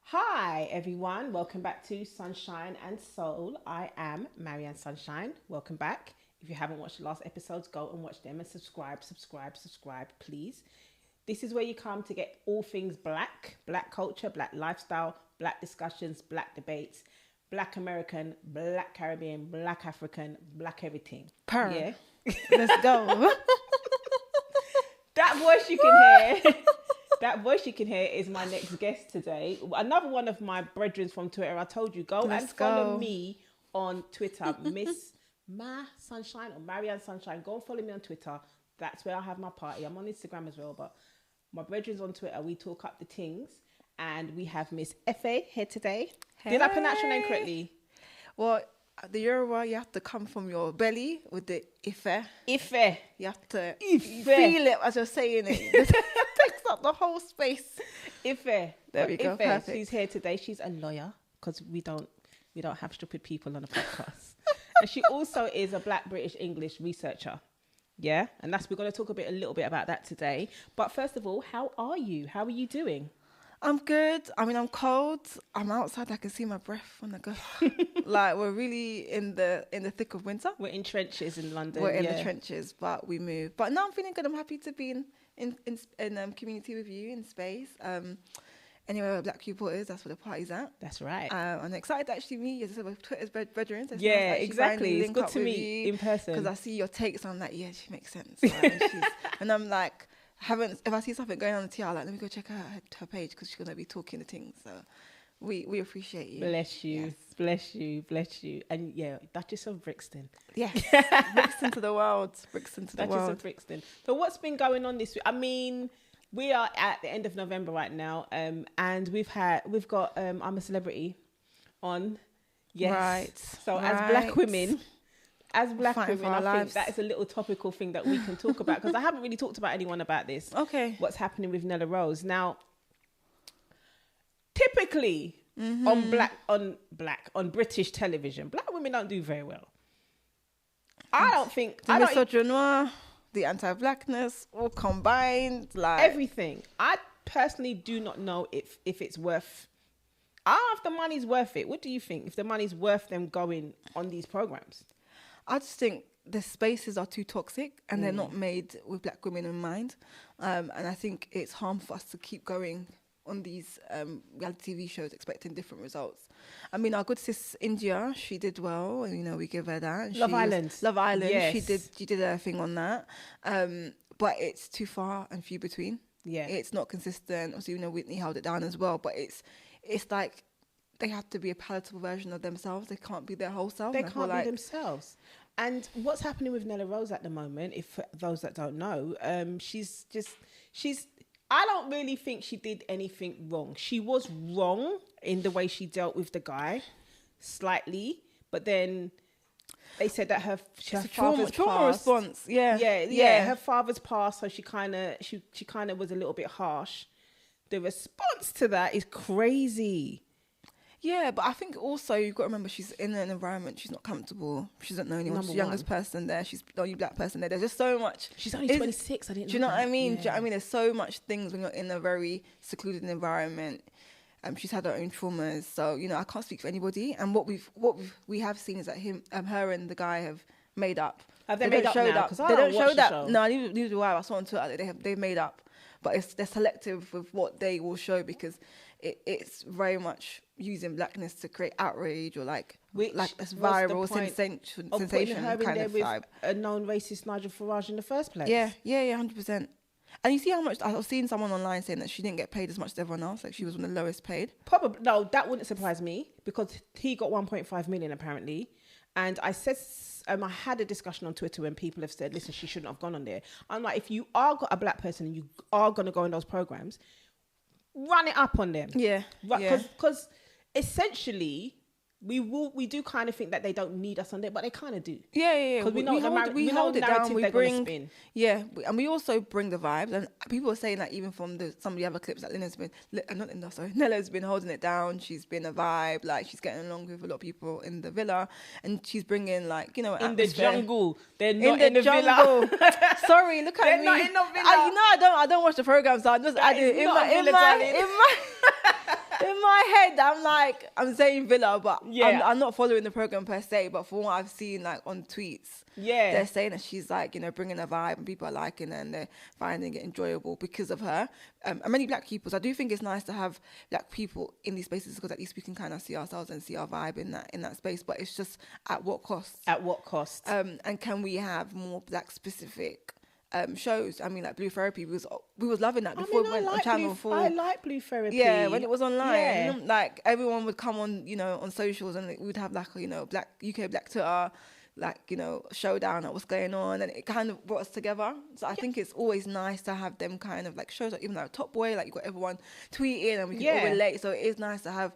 Hi everyone, welcome back to Sunshine and Soul. I am Marianne Sunshine. Welcome back. If you haven't watched the last episodes, go and watch them and subscribe, please. This is where you come to get all things black culture, black lifestyle, black discussions, black debates, black American, black Caribbean, black African, black everything. Yeah. Let's go. That voice you can hear. That voice you can hear is my next guest today. Another one of my brethren from Twitter. I told you, go follow me on Twitter, Miss Ma Sunshine or Marianne Sunshine. Go and follow me on Twitter. That's where I have my party. I'm on Instagram as well, but my brethren's on Twitter. We talk up the things, and we have Miss Efe here today. Hey. Did I pronounce your name correctly? Well, the Yoruba, you have to come from your belly with the Ife. Ife. You have to Ife. Feel it as you're saying it. Up the whole space. Ife. There we go. Ife, perfect. she's here today. She's a lawyer because we don't have stupid people on the podcast. And she also is a Black British English researcher. Yeah, and we're going to talk a little bit about that today. But first of all, how are you? How are you doing? I'm good. I mean, I'm cold. I'm outside. I can see my breath when I go. Like we're really in the thick of winter. We're in trenches in London. We're in the trenches, but we move. But now I'm feeling good. I'm happy to be in community with you in space. Anywhere where Black people is, that's where the party's at. That's right. I'm excited to actually meet you. As I said, with Twitter's brethren. So yeah, exactly. It's good to meet in person because I see your takes. And I'm like, yeah, she makes sense. And I'm like, if I see something going on the TR, like let me go check her page because she's gonna be talking the things. So we appreciate you. Bless you, yes. bless you. And yeah, Duchess of Brixton. Yes, Brixton to the world. Brixton to the world. Duchess of Brixton. So what's been going on this week? I mean, we are at the end of November right now, and we've got I'm a Celebrity on. Yes. Right. So as Black women. I lives. think that is a little topical thing that we can talk about because I haven't really talked about anyone about this. Okay. What's happening with Nella Rose now? Typically, on British television, Black women don't do very well. I don't think the misogynoir, the anti-Blackness, all combined, like everything. I personally do not know if it's worth. If the money's worth it. What do you think? If the money's worth them going on these programs? I just think the spaces are too toxic and they're not made with Black women in mind. And I think it's harmful for us to keep going on these reality TV shows expecting different results. I mean, our good sis India, she did well. And, we give her that. Love Island. Yes. She did her thing on that. But it's too far and few between. Yeah. It's not consistent. Also, Whitney held it down as well. But it's like they have to be a palatable version of themselves. They can't be their whole self. They can't be themselves. And what's happening with Nella Rose at the moment, if for those that don't know, I don't really think she did anything wrong. She was wrong in the way she dealt with the guy, slightly, but then they said that her father's trauma response. Yeah. Her father's passed, so she kind of was a little bit harsh. The response to that is crazy. Yeah, but I think also you've got to remember she's in an environment she's not comfortable. She doesn't know anyone. She's the youngest person there. She's the only Black person there. There's just so much. She's only 26. I didn't know. Do you know what I mean? Yeah. Do you know what I mean? There's so much things when you're in a very secluded environment. She's had her own traumas. So, I can't speak for anybody. And what we have seen is that her and the guy have made up. Have they made up now? Because I don't show that. No, neither do I. I saw on Twitter that they've made up. But they're selective with what they will show because it's very much using Blackness to create outrage or like this viral sensation her kind of with vibe. A known racist Nigel Farage in the first place. Yeah, 100%. And you see how much I've seen someone online saying that she didn't get paid as much as everyone else. Like she was one of the lowest paid. Probably no, that wouldn't surprise me because he got 1.5 million apparently. And I said, I had a discussion on Twitter when people have said, listen, she shouldn't have gone on there. I'm like, if you are got a Black person and you are going to go in those programs, run it up on them. Yeah. Because essentially, we do kind of think that they don't need us on there, but they kind of do. Yeah. Because we hold it down. We bring spin. Yeah, and we also bring the vibes. And people are saying that even from some of the other clips that Nella's been holding it down. She's been a vibe. Like she's getting along with a lot of people in the villa, and she's bringing like in the jungle. They're not in the jungle. Villa. Sorry, look at me. They're not in the villa. I don't watch the program, so I'm just adding in my. In my head, I'm like, I'm saying Villa, but Yeah. I'm not following the program per se. But from what I've seen, like on tweets, Yeah. they're saying that she's like, bringing a vibe, and people are liking her, and they're finding it enjoyable because of her. And many black people. So I do think it's nice to have black people in these spaces, because at least we can kind of see ourselves and see our vibe in that space. But it's just at what cost? At what cost? And can we have more black specific shows? I mean, like Blue Therapy, we was loving that before it went on Channel 4. I like Blue Therapy. Yeah, when it was online, Yeah. like everyone would come on, on socials, and we would have like black UK Black Twitter, like showdown at what's going on, and it kind of brought us together. So I think it's always nice to have them kind of like shows, like even like Top Boy, like you got everyone tweeting and we can all relate. So it is nice to have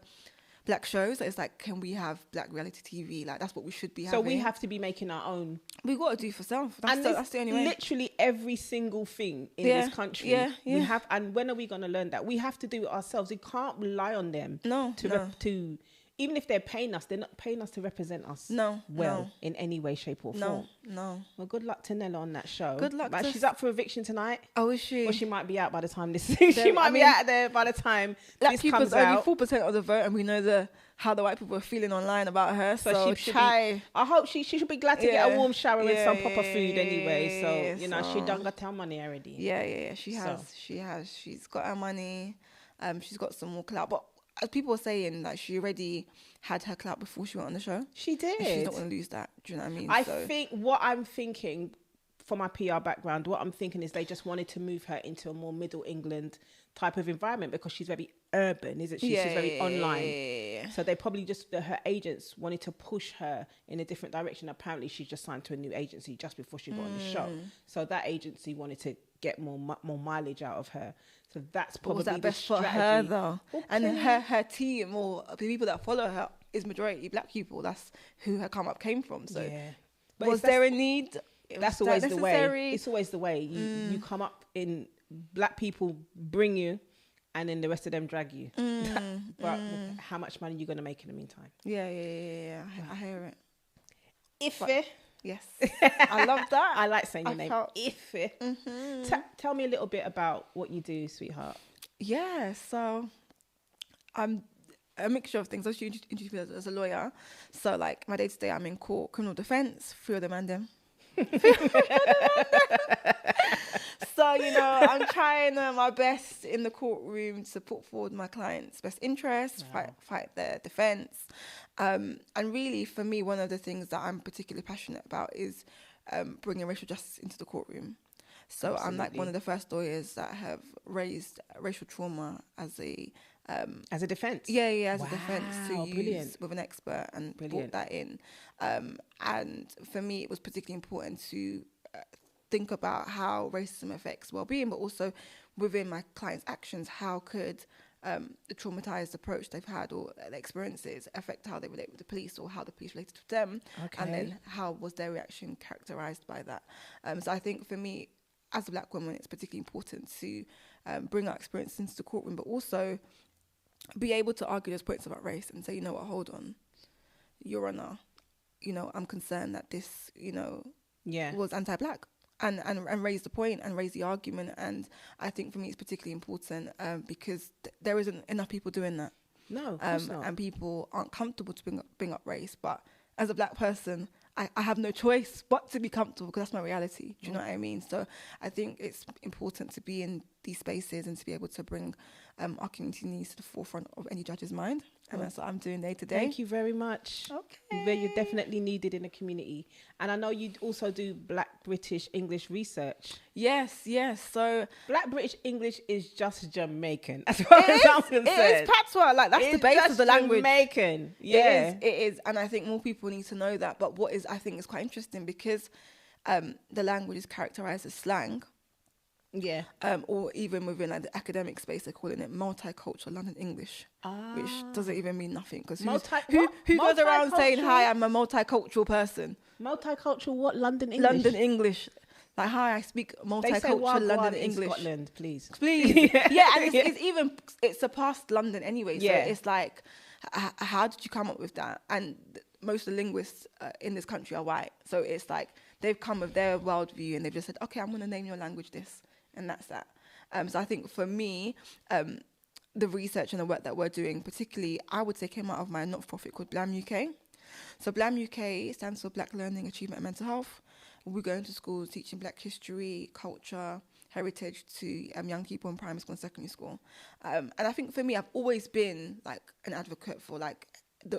black shows. So it's like, can we have black reality TV? Like that's what we should be having. So we have to be making our own. We got to do for self. That's the only way. Literally every single thing in this country. We have, and when are we going to learn that? We have to do it ourselves. We can't rely on them. To even if they're paying us, they're not paying us to represent us. In any way, shape, or form. No. Well, good luck to Nella on that show. Good luck. But she's up for eviction tonight. Oh, is she? Or she might be out by the time this. She might be out there by the time this comes out. Only 4% of the vote, and we know how the white people are feeling online about her. So she should I hope she should be glad to get a warm shower and some proper food anyway. So she done got her money already. Yeah. She has. She's got her money. She's got some more clout. But as people are saying, that she already had her clout before she went on the show. She did. And she's not going to lose that. Do you know what I mean? I think what I'm thinking, for my PR background, what I'm thinking is they just wanted to move her into a more Middle England type of environment, because she's very urban, isn't she? She's very online. Yeah. So they probably just, her agents wanted to push her in a different direction. Apparently she's just signed to a new agency just before she got on the show. So that agency wanted to get more mileage out of her. So that's probably was that the best strategy. for her though? Okay. And her team, or the people that follow her, is majority black people. That's who her come up came from. So But was there a need? That's always the way. It's always the way. You come up in, black people bring you, and then the rest of them drag you. But how much money are you going to make in the meantime? Yeah. I hear it. Ife. Yes. I love that. I like saying your name. Ife. Tell me a little bit about what you do, sweetheart. Yeah, so I'm a mixture of things. I was introduced me as a lawyer. So like my day-to-day, I'm in court, criminal defence, through the Mandem. So, I'm trying my best in the courtroom to put forward my client's best interests, fight their defence. And really, for me, one of the things that I'm particularly passionate about is bringing racial justice into the courtroom. So I'm like one of the first lawyers that have raised racial trauma as a defence. As a defence to use brilliant. with an expert, and brought that in. And for me, it was particularly important to think about how racism affects well-being, but also within my clients' actions, how could the traumatized approach they've had or the experiences affect how they relate with the police, or how the police related to them, and then how was their reaction characterized by that. So I think for me, as a black woman, it's particularly important to bring our experience into the courtroom, but also be able to argue those points about race and say, you know what, hold on, Your Honour, I'm concerned that this, was anti-black. And raise the point and raise the argument. And I think for me it's particularly important because there isn't enough people doing that. No, of course not. And people aren't comfortable to bring up race. But as a black person, I have no choice but to be comfortable, because that's my reality. Do you know what I mean? So I think it's important to be in these spaces and to be able to bring our community needs to the forefront of any judge's mind. And that's what I'm doing day to day. Thank you very much. Okay. You're definitely needed in the community. And I know you also do Black British English research. Yes. So Black British English is just Jamaican, as far as I'm concerned. It is patois. Like, that's the base of the language. Jamaican. Yeah. It is. And I think more people need to know that. But what is, I think, is quite interesting, because the language is characterized as slang. Yeah. Or even within like the academic space, they're calling it multicultural London English, which doesn't even mean nothing, because who goes around saying, hi, I'm a multicultural person? Multicultural what? London English? London English. Like, hi, I speak multicultural London English. Scotland, please. Yeah, and it's surpassed London anyway. So it's like, how did you come up with that? And most of the linguists in this country are white. So it's like, they've come with their worldview and they've just said, okay, I'm going to name your language this. And that's that. So I think for me, the research and the work that we're doing, particularly, I would say came out of my not-for-profit called BLAM UK. So BLAM UK stands for Black Learning, Achievement and Mental Health. We go into schools teaching Black history, culture, heritage to young people in primary school and secondary school. And I think for me, I've always been like an advocate for like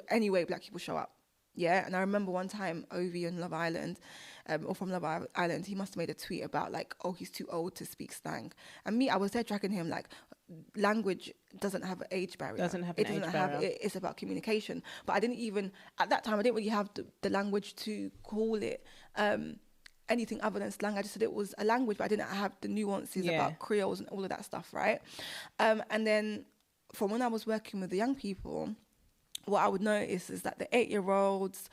any way Black people show up. Yeah, and I remember one time Ovi on Love Island, or from Love Island, he must have made a tweet about like, oh, he's too old to speak slang. And me, I was there dragging him like, language doesn't have an age barrier. It's about communication. But I didn't even, at that time, I didn't really have the language to call it anything other than slang. I just said it was a language, but I didn't have the nuances about creoles and all of that stuff, right? And then from when I was working with the young people, what I would notice is that the 8-year-olds,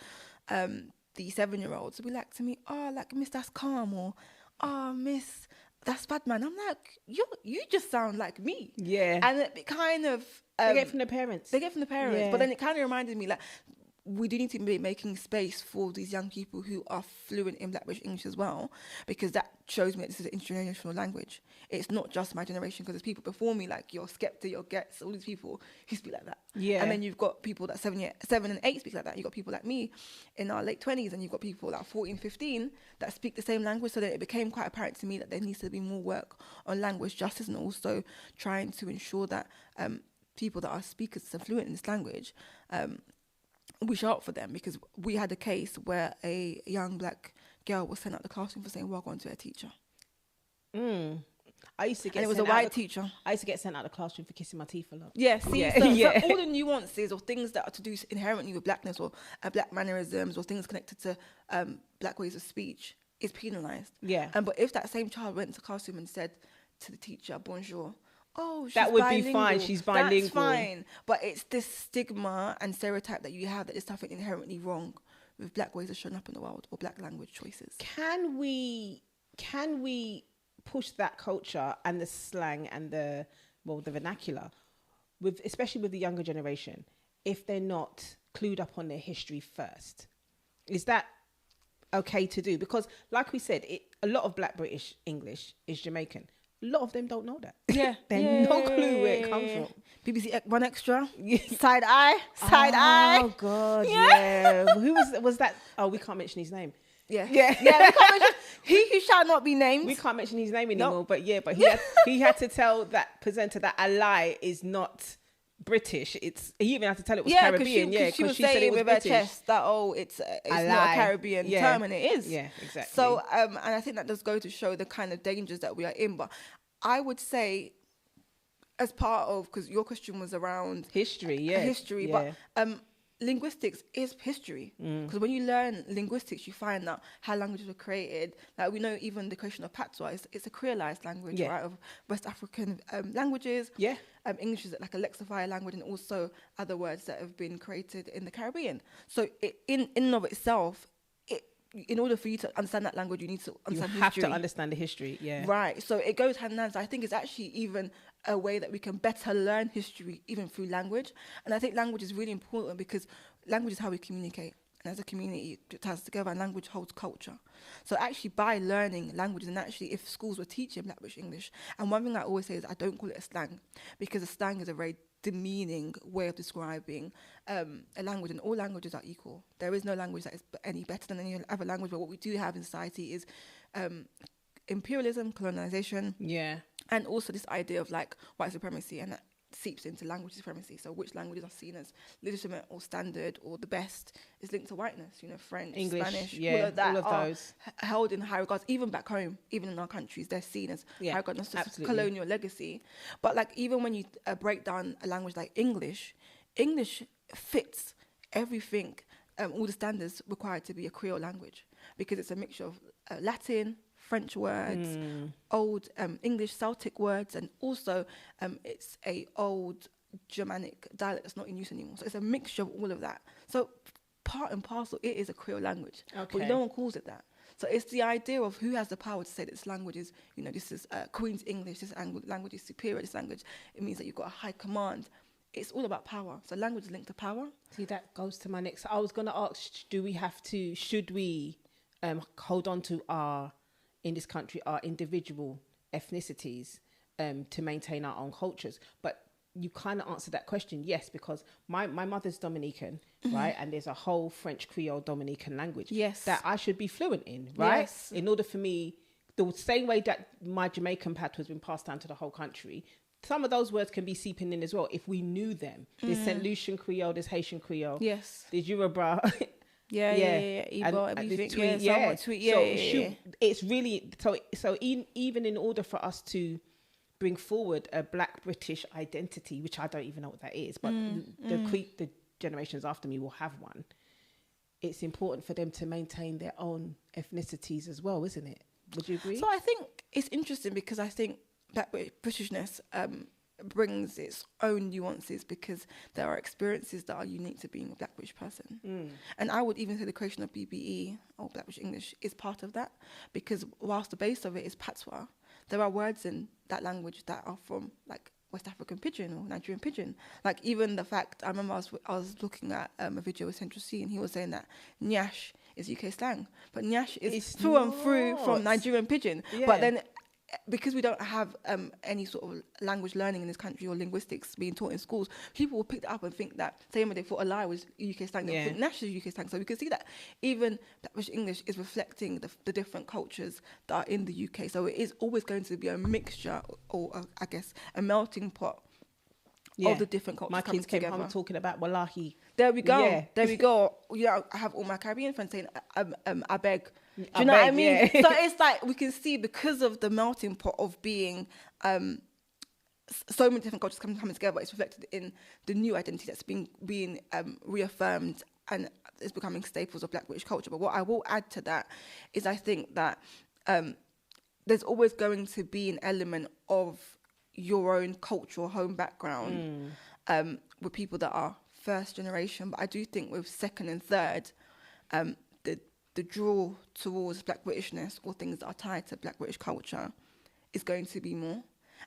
the 7-year-olds would be like to me, oh, like, Miss, that's calm, or, oh, Miss, that's bad, man. I'm like, you just sound like me. Yeah. And it kind of... they get it from the parents. Yeah. But then it kind of reminded me, like, we do need to be making space for these young people who are fluent in Black British English as well, because that shows me that this is an intergenerational language. It's not just my generation, because there's people before me, like your Skepta, your Gets, all these people who speak like that. Yeah. And then you've got people that 7 and 8 speak like that. You've got people like me in our late 20s, and you've got people like 14, 15 that speak the same language. So that it became quite apparent to me that there needs to be more work on language justice, and also trying to ensure that people that are speakers and fluent in this language, we show up for them, because we had a case where a young Black girl was sent out the classroom for saying welcome to her teacher. I used to get. And it was a white teacher. I used to get sent out of the classroom for kissing my teeth a lot. Yeah, see, Yeah. So Yeah. all the nuances or things that are to do inherently with Blackness, or Black mannerisms, or things connected to Black ways of speech is penalised. Yeah. But if that same child went to the classroom and said to the teacher, bonjour, oh, she's that would bilingual. Be fine. She's bilingual. That's fine. But it's this stigma and stereotype that you have that there's something inherently wrong with Black ways of showing up in the world, or Black language choices. Can we push that culture and the slang and the vernacular, especially with the younger generation, if they're not clued up on their history first? Is that okay to do? Because like we said, a lot of Black British English is Jamaican. A lot of them don't know that. Yeah. They're no clue where it comes from. BBC One Extra. Side eye. Oh, God, yeah. Who was that? Oh, we can't mention his name. Yeah. Yeah. We can't mention, he who shall not be named. We can't mention his name anymore, Nope. but he had to tell that presenter that a lie is not British. He even had to tell it was Caribbean. Because she said saying it was with British. her chest that it's not a Caribbean term, and it is. Yeah, exactly. So and I think that does go to show the kind of dangers that we are in. But I would say, as part of, because your question was around history, but linguistics is history, because when you learn linguistics, you find out how languages were created. Like, we know even the creation of patois, it's a creolized language, right, of West African languages. English is like a lexified language, and also other words that have been created in the Caribbean. So in and of itself, in order for you to understand that language, you need to understand history. You have to understand the history, Right, so it goes hand in hand. So I think it's actually even a way that we can better learn history, even through language. And I think language is really important, because language is how we communicate. And as a community, it ties together, and language holds culture. So actually, by learning languages, and actually if schools were teaching Black British English, and one thing I always say is I don't call it a slang, because a slang is a very demeaning way of describing a language, and all languages are equal. There is no language that is any better than any other language, but what we do have in society is imperialism, colonization, and also this idea of like white supremacy, and that seeps into language supremacy. So which languages are seen as legitimate or standard or the best is linked to whiteness. French, English, Spanish, all of those held in high regards. Even back home, even in our countries, they're seen as high regards, not just colonial legacy. But like, even when you break down a language like English fits everything, all the standards required to be a Creole language, because it's a mixture of Latin, French words, old English Celtic words, and also it's a old Germanic dialect that's not in use anymore. So it's a mixture of all of that. So part and parcel, it is a Creole language, but no one calls it that. So it's the idea of who has the power to say that this language is, this is Queen's English, this language is superior, this language, it means that you've got a high command. It's all about power. So language is linked to power. See, that goes to my next. I was going to ask, should we hold on to in this country, our individual ethnicities to maintain our own cultures? But you kind of answered that question. Yes, because my mother's Dominican, right? And there's a whole French Creole Dominican language that I should be fluent in, right? Yes. In order for me, the same way that my Jamaican patois has been passed down to the whole country, some of those words can be seeping in as well if we knew them. There's St. Lucian Creole, there's Haitian Creole. Yes. There's Yoruba. Yeah. Igbo, everything. Tweet, it's really, so even in order for us to bring forward a Black British identity, which I don't even know what that is, but the generations after me will have one. It's important for them to maintain their own ethnicities as well, isn't it? Would you agree? So I think it's interesting because I think Black Britishness brings its own nuances because there are experiences that are unique to being a Black British person. And I would even say the creation of BBE or Black British English is part of that, because whilst the base of it is patois, there are words in that language that are from like West African Pidgin or Nigerian Pidgin. Like even the fact, I remember I was looking at a video with Central C and he was saying that Nyash is UK slang, but Nyash is through and through from Nigerian Pidgin. But then because we don't have any sort of language learning in this country or linguistics being taught in schools, people will pick that up and think that same way they thought a lie was UK slang, they think Nash is UK slang. So we can see that even British English is reflecting the different cultures that are in the UK. So it is always going to be a mixture or I guess a melting pot of the different cultures. My kids came home talking about Wallahi. There we go. Yeah. There we go. I have all my Caribbean friends saying I beg. Do you know what I mean? Yeah. So it's like we can see because of the melting pot of being so many different cultures coming together, it's reflected in the new identity that's being reaffirmed and is becoming staples of Black British culture. But what I will add to that is I think that there's always going to be an element of your own cultural home background with people that are first generation. But I do think with second and third, the draw towards Black Britishness or things that are tied to Black British culture is going to be more.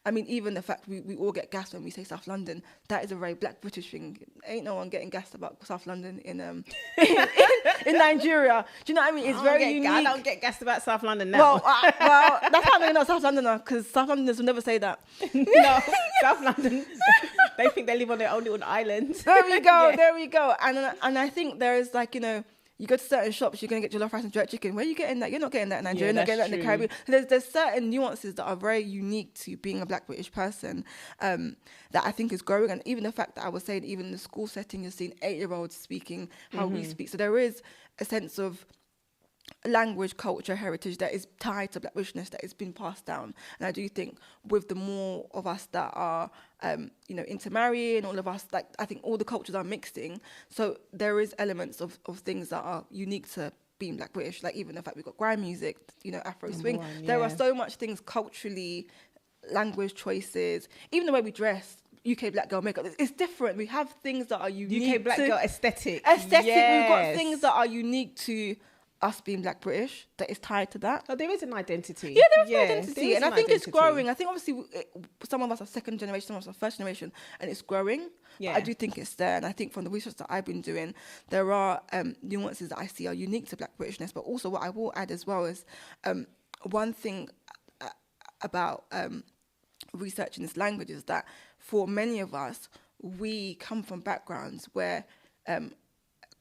I mean, even the fact we all get gassed when we say South London, that is a very Black British thing. Ain't no one getting gassed about South London in Nigeria. Do you know what I mean? It's very unique. I don't get gassed about South London now. Well, that's how they're not South Londoner, because South Londoners will never say that. No, South London, they think they live on their own little island. There we go, there we go. And I think there is like, you go to certain shops, you're going to get jollof rice and jerk chicken. Where are you getting that? You're not getting that in Nigeria. You're not getting that in the Caribbean. There's certain nuances that are very unique to being a Black British person that I think is growing. And even the fact that I was saying, even in the school setting, you're seeing 8-year-olds speaking how we speak. So there is a sense of language, culture, heritage that is tied to Black Britishness that is being passed down. And I do think with the more of us that are, intermarrying, all of us, like I think all the cultures are mixing. So there is elements of things that are unique to being Black British, like even the fact we've got grime music, Afro swing. There are so much things culturally, language choices, even the way we dress. UK black girl makeup, it's different. We have things that are unique. UK black girl aesthetic. Yes. We've got things that are unique to us being Black British that is tied to that. Oh, there is an identity. Yeah, there is an identity. And I think it's growing. I think obviously some of us are second generation, some of us are first generation, and it's growing. Yeah. But I do think it's there. And I think from the research that I've been doing, there are nuances that I see are unique to Black Britishness. But also what I will add as well is one thing about researching this language is that for many of us, we come from backgrounds where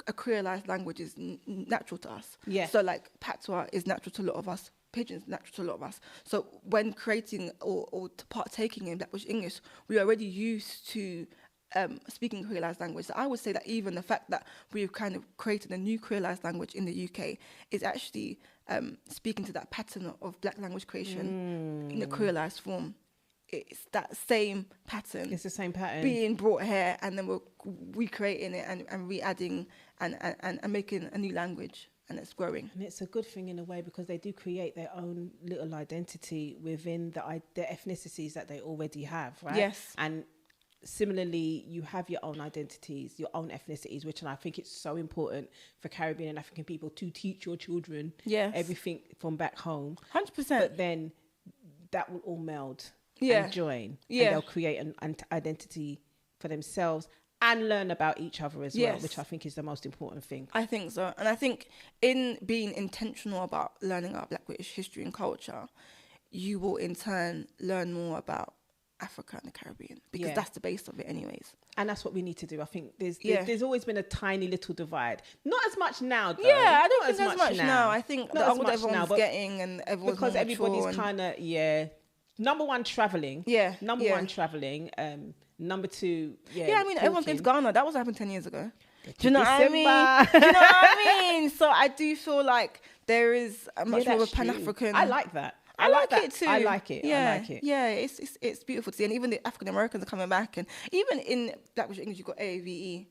a creolized language is natural to us. Yeah. So like patois is natural to a lot of us. Pidgin is natural to a lot of us. So when creating or partaking in Black British English, we are already used to speaking creolized language. So I would say that even the fact that we've kind of created a new creolized language in the UK is actually speaking to that pattern of Black language creation in a creolized form. It's that same pattern. It's the same pattern being brought here, and then we're recreating it and re-adding and making a new language, and it's growing. And it's a good thing in a way because they do create their own little identity within the ethnicities that they already have, right? Yes. And similarly, you have your own identities, your own ethnicities, which and I think it's so important for Caribbean and African people to teach your children everything from back home. 100%. But then that will all meld. And join, and they'll create an identity for themselves and learn about each other as well, which I think is the most important thing. I think so. And I think in being intentional about learning about Black British history and culture, you will in turn learn more about Africa and the Caribbean, because that's the base of it anyways. And that's what we need to do. I think there's always been a tiny little divide. Not as much now, though. Yeah, I don't think there's much now. I think the older everyone's getting, and everyone's because more everybody's kind of number one, traveling. Yeah. Number one, traveling. Number two, I mean, everyone's going to Ghana. That was happened 10 years ago. Do you know what I mean? Do you know what I mean? So I do feel like there is a much more of a Pan-African. I like that. I like it too. I like it. Yeah, I like it. Yeah, it's beautiful to see. And even the African Americans are coming back. And even in Black British English, you've got AAVE.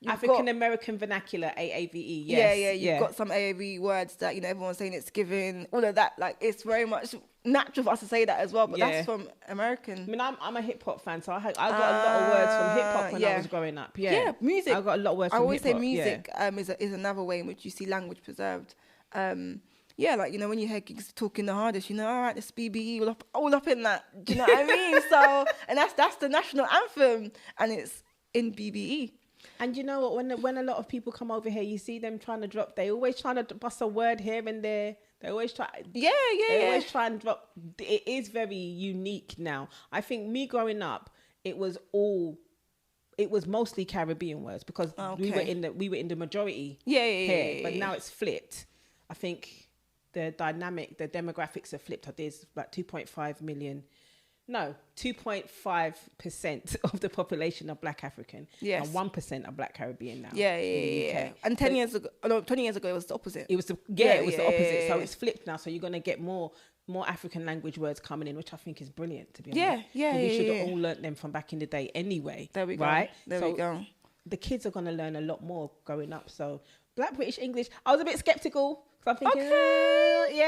African American vernacular, AAVE. Yes. Yeah. You've got some AAVE words that, everyone's saying it's given, all of that. Like, it's very much natural for us to say that as well. But that's from American. I mean, I'm a hip hop fan, so I got a lot of words from hip hop when I was growing up. Yeah, music. I got a lot of words from hip hop. I always say music is another way in which you see language preserved. Like, when you hear gigs talking the hardest, all right, this BBE all up in that. Do you know what I mean? So, and that's the national anthem, and it's in BBE. And you know what? When a lot of people come over here, you see them trying to drop. They always trying to bust a word here and there. They always try. They always try and drop. It is very unique now. I think me growing up, it was mostly Caribbean words because we were in the majority. Here, but now it's flipped. I think the demographics have flipped. There's about 2.5% of the population are Black African. Yes. And 1% are Black Caribbean now. Yeah. And 20 years ago, it was the opposite. It was the opposite. So it's flipped now. So you're going to get more African language words coming in, which I think is brilliant, to be honest. We should have all learnt them from back in the day anyway. There we go. Right? There we go. The kids are going to learn a lot more growing up. So Black British English, I was a bit skeptical. So I'm thinking,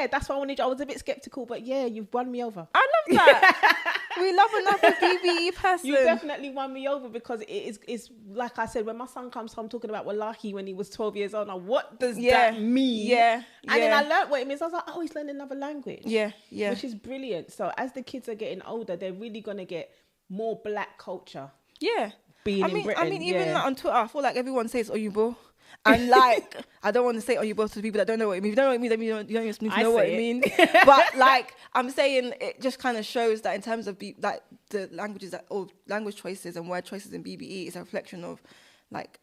that's what I wanted. I was a bit skeptical, but you've won me over. I love that. We love another BBE person. You definitely won me over because it's like I said, when my son comes home talking about Wallahi when he was 12 years old, now what does that mean? And then I learned what it means. I was like, he's learning another language. Yeah. Which is brilliant. So as the kids are getting older, they're really going to get more Black culture. Yeah. In Britain. I mean, even like on Twitter, I feel like everyone says Oyubo. And like, I don't want to say Oyubo to people that don't know what it means. If you don't know what it means, then you don't even know what it means. But like, I'm saying it just kind of shows that in terms of the languages or language choices and word choices in BBE is a reflection of like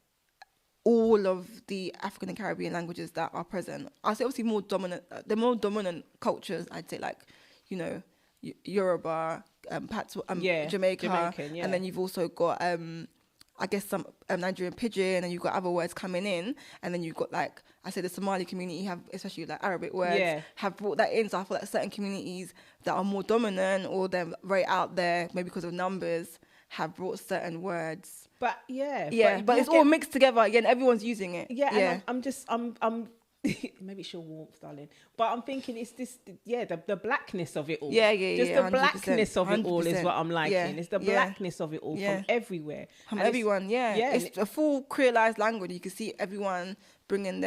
all of the African and Caribbean languages that are present. I say obviously the more dominant cultures, I'd say like, Yoruba, Jamaica, and then you've also got I guess some Nigerian pidgin, and you've got other words coming in, and then you've got like I say the Somali community have, especially like Arabic words, have brought that in. So I feel like certain communities that are more dominant or they're very out there, maybe because of numbers, have brought certain words. But but it's all mixed together again. Everyone's using it. I'm maybe she'll warmth, darling. But I'm thinking it's this, the blackness of it all. Just the blackness of it all is what I'm liking. It's the blackness of it all from everywhere. From everyone, It's a full creolized language. You can see everyone bringing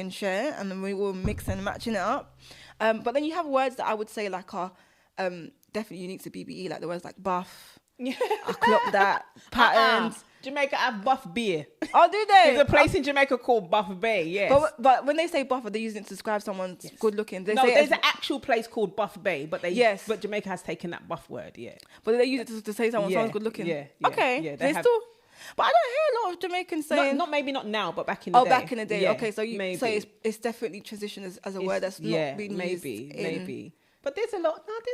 share, and then we all mix and matching it up. But then you have words that I would say like are definitely unique to BBE, like the words like buff. I clocked that. Patterns. Jamaica have Buff Beer. Oh, do they? There's a place in Jamaica called Buff Bay, yes. But when they say buff, are they using it to describe someone good looking? There's an actual place called Buff Bay, but but Jamaica has taken that buff word, But they use it to say someone's good looking? Okay. They still... But I don't hear a lot of Jamaicans saying... Maybe not now, but back in the day. Oh, back in the day. Okay, so it's definitely transitioned as a word that's not been used maybe. But there's a lot of words.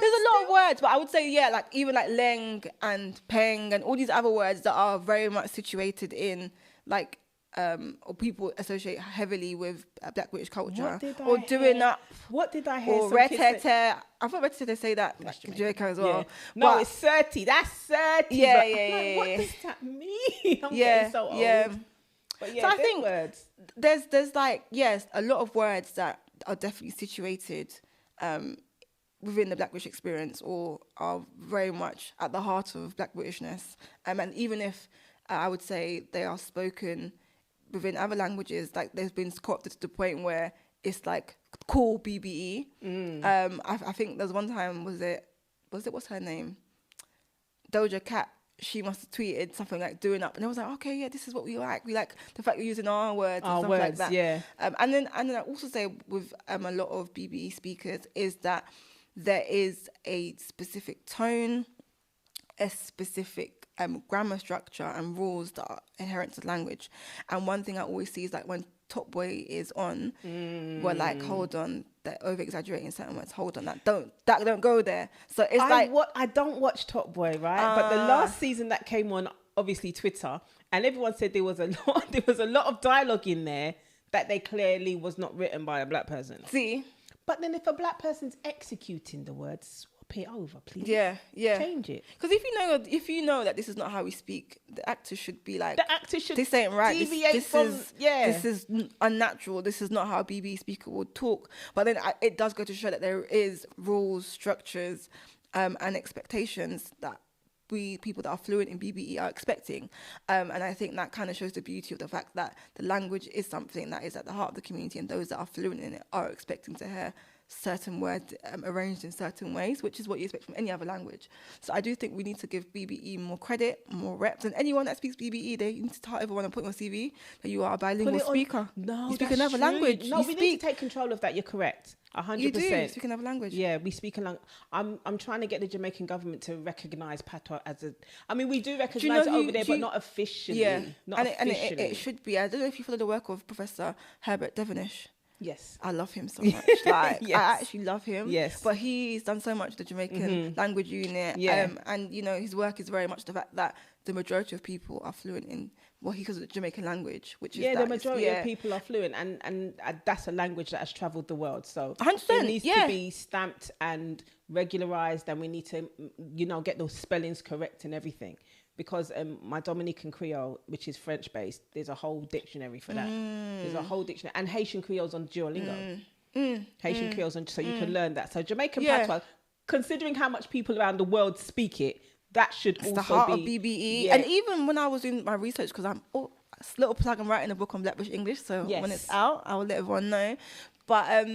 There's a lot of words, but I would say, like even like leng and peng and all these other words that are very much situated in like, or people associate heavily with Black British culture. Or doing up. What did I hear? Or retete. I thought retete say that like in Jamaica as well. No, it's 30. That's 30. Yeah. What does that mean? I'm getting so old. But so I think words. There's like, a lot of words that are definitely situated within the Black British experience or are very much at the heart of Black Britishness. And even if I would say they are spoken within other languages, like there's been co-opted to the point where it's like cool BBE. I think there's one time, was it what's her name? Doja Cat. She must have tweeted something like doing up, and I was like, okay, this is what we like. We like the fact you're using our words and stuff like that. And then I also say with a lot of BBE speakers is that there is a specific tone a specific grammar structure and rules that are inherent to language. And one thing I always see is like when Top Boy is on, we're like, hold on, they're over exaggerating certain words. Hold on, that don't go there. So it's I don't watch Top Boy, right? But the last season that came on, obviously Twitter, and everyone said there was a lot of dialogue in there that they clearly was not written by a black person. See, but then if a black person's executing the words, swap it over, please. Yeah. Change it. Because if you know that this is not how we speak, the actor should be like, this ain't right. This is unnatural. This is not how a BBE speaker would talk. But then it does go to show that there is rules, structures, and expectations that we people that are fluent in BBE are expecting. And I think that kind of shows the beauty of the fact that the language is something that is at the heart of the community, and those that are fluent in it are expecting to hear certain words arranged in certain ways, which is what you expect from any other language. So I do think we need to give BBE more credit, more reps, and anyone that speaks BBE, they need to tell everyone and put on your CV that you are a bilingual speaker. No, you speak another language. No, we need to take control of that. You're correct. 100%. You do speak another language. Yeah, we speak a language. I'm trying to get the Jamaican government to recognise patois as a. I mean, we do recognise it over there, but not officially. Yeah, not officially. It should be. I don't know if you follow the work of Professor Herbert Devonish. Yes. I love him so much. Like, yes. I actually love him. Yes. But he's done so much, the Jamaican language unit. Yeah. And, you know, his work is very much the fact that the majority of people are fluent in what he calls the Jamaican language, which is the majority of people are fluent, and that's a language that has travelled the world. So 100%, it needs to be stamped and regularised, and we need to, get those spellings correct and everything. Because my Dominican Creole, which is French-based, there's a whole dictionary for that. There's a whole dictionary. And Haitian Creole's on Duolingo. Haitian Creole's on, so you can learn that. So Jamaican patois, considering how much people around the world speak it, that should also be... the heart of BBE. Yeah. And even when I was doing my research, because I'm a little plug, I'm writing a book on Black British English, so when it's out, I will let everyone know. But...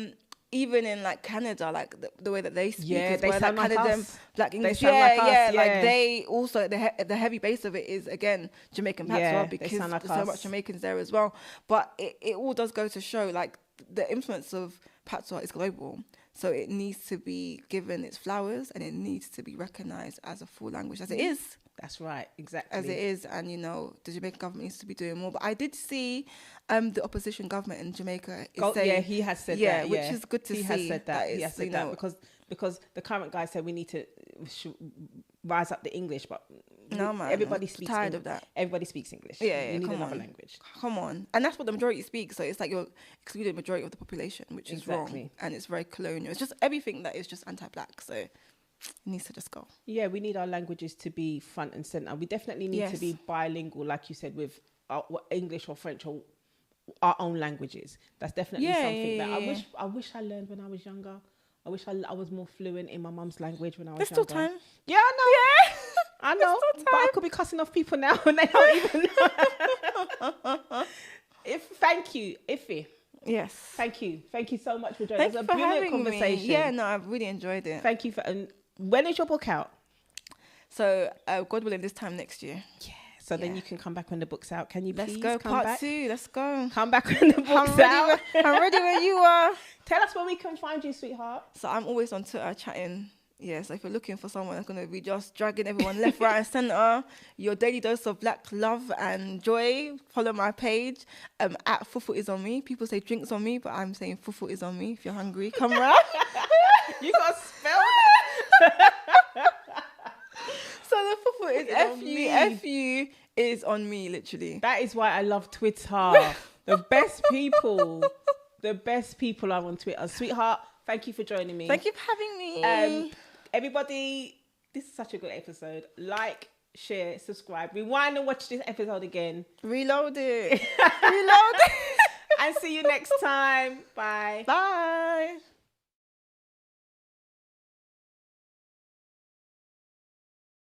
even in like Canada, like the way that they speak, they sound like us. Black English, they sound like us, like they also the heavy base of it is again Jamaican patois because they sound like there's so much Jamaicans there as well. But it all does go to show like the influence of patois is global, so it needs to be given its flowers and it needs to be recognised as a full language as it is. That's right, exactly. As it is, and the Jamaican government needs to be doing more. But I did see the opposition government in Jamaica is saying... he has said that. Which is good to see. He has said that. He has said that because the current guy said we need to rise up the English, but no, man, everybody speaks tired of that. Everybody speaks English. Yeah, you need another language. Come on. And that's what the majority speaks. So it's like you're excluding the majority of the population, which is wrong. And it's very colonial. It's just everything that is just anti-black. So... it needs to just go. Yeah, we need our languages to be front and centre. We definitely need to be bilingual, like you said, with English or French or our own languages. That's definitely something that I wish I learned when I was younger. I wish I was more fluent in my mum's language when I was younger. There's still time. Yeah, I know. Yeah. I know. But I could be cussing off people now and they don't even know. Thank you, Ife. Yes. Thank you so much for joining us. It was a brilliant conversation. Me. Yeah, no, I've really enjoyed it. Thank you when is your book out? So, God willing, this time next year. Yeah. So then you can come back when the book's out. Can you please go come back? Part 2. Let's go. Come back when the book's out. I'm ready when you are. Tell us where we can find you, sweetheart. So I'm always on Twitter chatting. Yeah, so if you're looking for someone that's going to be just dragging everyone left, right and centre, your daily dose of black love and joy, follow my page. At Fufu is on me. People say drinks on me, but I'm saying Fufu is on me. If you're hungry, come round. You got to spell it. So the Fufu is F-U is on me, literally. That is why I love Twitter. The best people are on Twitter. Sweetheart, thank you for joining me. Thank you for having me. Everybody, this is such a good episode. Like, share, subscribe. Rewind and watch this episode again. Reload it. And see you next time. Bye. Bye.